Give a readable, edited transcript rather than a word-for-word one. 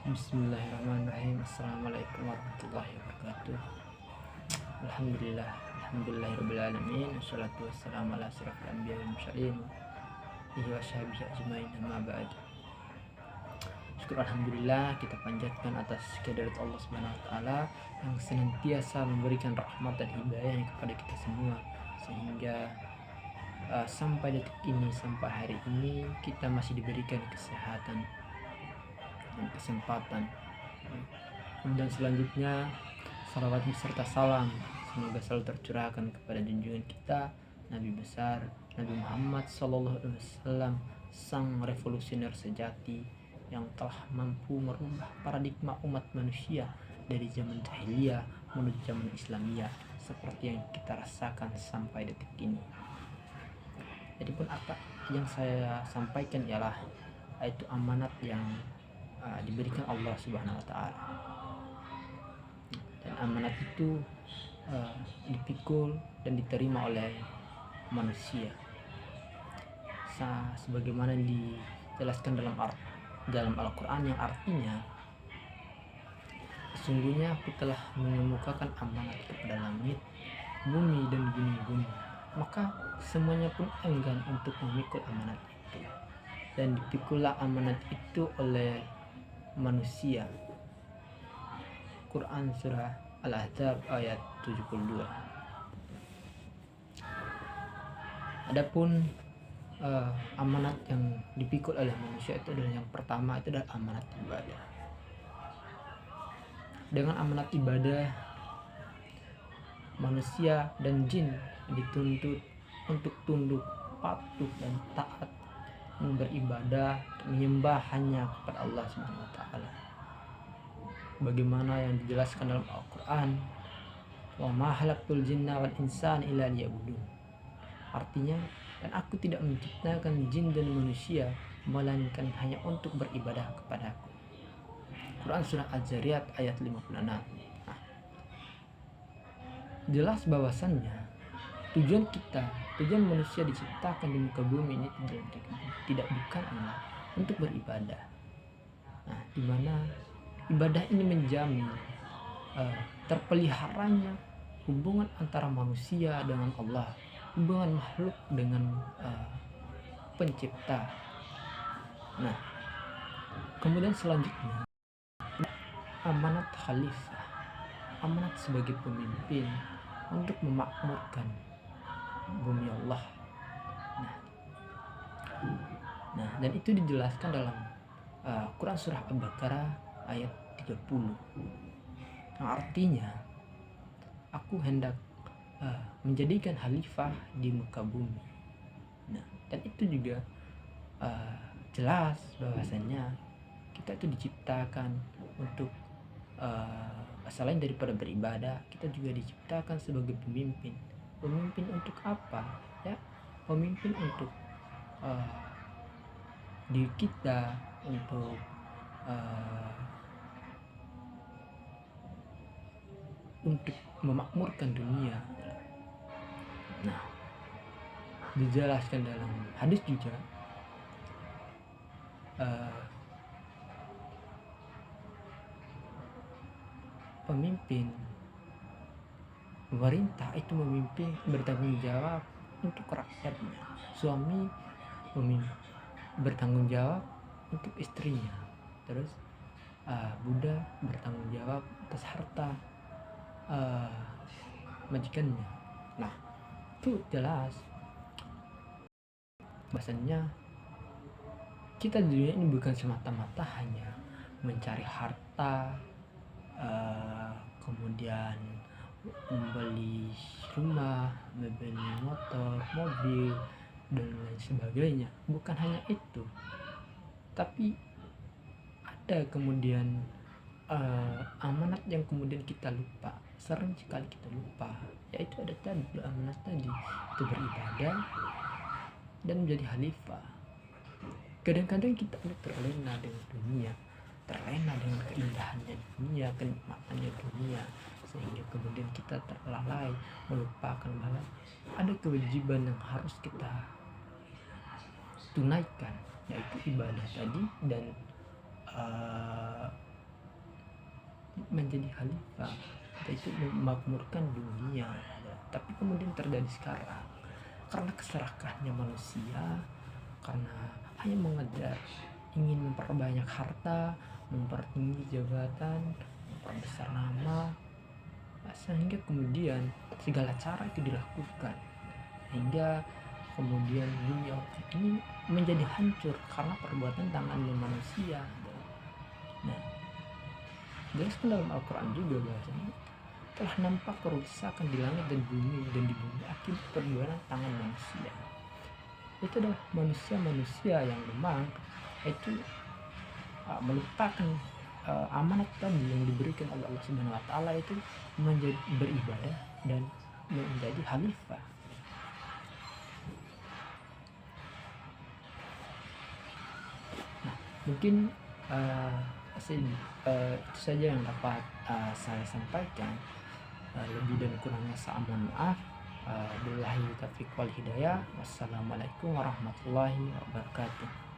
Bismillahirrahmanirrahim. Assalamualaikum warahmatullahi wabarakatuh. Alhamdulillahirrahmanirrahim. Wassalatu wassalamu ala asyrafil anbiya wal mursalin wa sahbihi ajmain, amma ba'd. Syukur alhamdulillah kita panjatkan atas kehadirat Allah Subhanahu wa taala yang senantiasa memberikan rahmat dan hidayah kepada kita semua, sehingga sampai detik ini, sampai hari ini kita masih diberikan kesehatan dan kesempatan. Kemudian selanjutnya salawat serta salam semoga selalu tercurahkan kepada junjungan kita Nabi besar Nabi Muhammad SAW, sang revolusioner sejati yang telah mampu merubah paradigma umat manusia dari zaman jahiliyah menuju zaman Islamiyah seperti yang kita rasakan sampai detik ini. Jadi pun apa yang saya sampaikan ialah itu amanat yang diberikan Allah Subhanahu wa taala. Dan amanat itu dipikul dan diterima oleh manusia. Sebagaimana dijelaskan dalam Al-Qur'an, yang artinya sesungguhnya aku telah mengemukakan amanat kepada langit, bumi dan gunung-gunung, maka semuanya pun enggan untuk memikul amanat itu. Dan dipikullah amanat itu oleh manusia. Quran surah Al-Ahzab ayat 72. Adapun amanat yang dipikul oleh manusia itu adalah yang pertama, itu adalah amanat ibadah. Dengan amanat ibadah, manusia dan jin dituntut untuk tunduk, patuh dan taat beribadah, menyembah hanya kepada Allah Subhanahu wa taala. Bagaimana yang dijelaskan dalam Al-Qur'an, "Wa ma khalaqtul jinna wal insana illa liya'budun." Artinya, dan aku tidak menciptakan jin dan manusia melainkan hanya untuk beribadah kepadaku. Quran surah Az-Zariyat ayat 56. Jelas bahwasannya tujuan manusia diciptakan di muka bumi ini tidak bukanlah untuk beribadah. Di mana ibadah ini menjamin terpeliharanya hubungan antara manusia dengan Allah, hubungan makhluk dengan pencipta. Kemudian selanjutnya amanat khalifah, amanat sebagai pemimpin untuk memakmurkan bumi Allah. Dan itu dijelaskan dalam Quran surah Al-Baqarah ayat 30. Yang artinya, aku hendak menjadikan khalifah di muka bumi. Dan itu juga jelas bahwasannya kita itu diciptakan untuk selain daripada beribadah, kita juga diciptakan sebagai pemimpin. Pemimpin untuk apa? Ya, pemimpin untuk diri kita, untuk memakmurkan dunia. Dijelaskan dalam hadis juga, pemimpin pemerintah itu bertanggung jawab untuk rakyatnya. Suami bertanggung jawab untuk istrinya. Terus budak bertanggung jawab atas harta majikannya. Itu jelas bahasanya kita di dunia ini bukan semata-mata hanya mencari harta, kemudian membeli rumah, membeli motor, mobil dan lain sebagainya. Bukan hanya itu, tapi ada kemudian amanat yang kemudian kita lupa, sering sekali kita lupa, yaitu ada tadi amanat tadi, itu beribadah dan menjadi khalifah. Kadang-kadang kita terlena dengan dunia, terlena dengan keindahannya dunia, kenikmatannya dunia, sehingga kemudian kita terlalai melupakan bahwa ada kewajiban yang harus kita tunaikan, yaitu ibadah tadi dan menjadi khalifah, kita itu memakmurkan dunia, tapi kemudian terjadi sekarang karena keserakahannya manusia, karena hanya mengejar ingin memperbanyak harta, mempertinggi jabatan, memperbesar nama, sehingga kemudian segala cara itu dilakukan, hingga kemudian dunia ini menjadi hancur karena perbuatan tangannya manusia. Nah, jelaskan dalam Al-Quran juga bahasanya telah nampak kerusakan di langit dan di bumi akibat perbuatan tangan manusia. Itu adalah manusia yang memang itu melupakan amanat tadi yang diberikan oleh Allah Subhanahu wa taala, itu menjadi beribadah dan menjadi khalifah. Nah, mungkin itu saja yang dapat saya sampaikan. Lebih dan kurangnya saya mohon maaf. Billahi taufiq wal hidayah. Wassalamualaikum warahmatullahi wabarakatuh.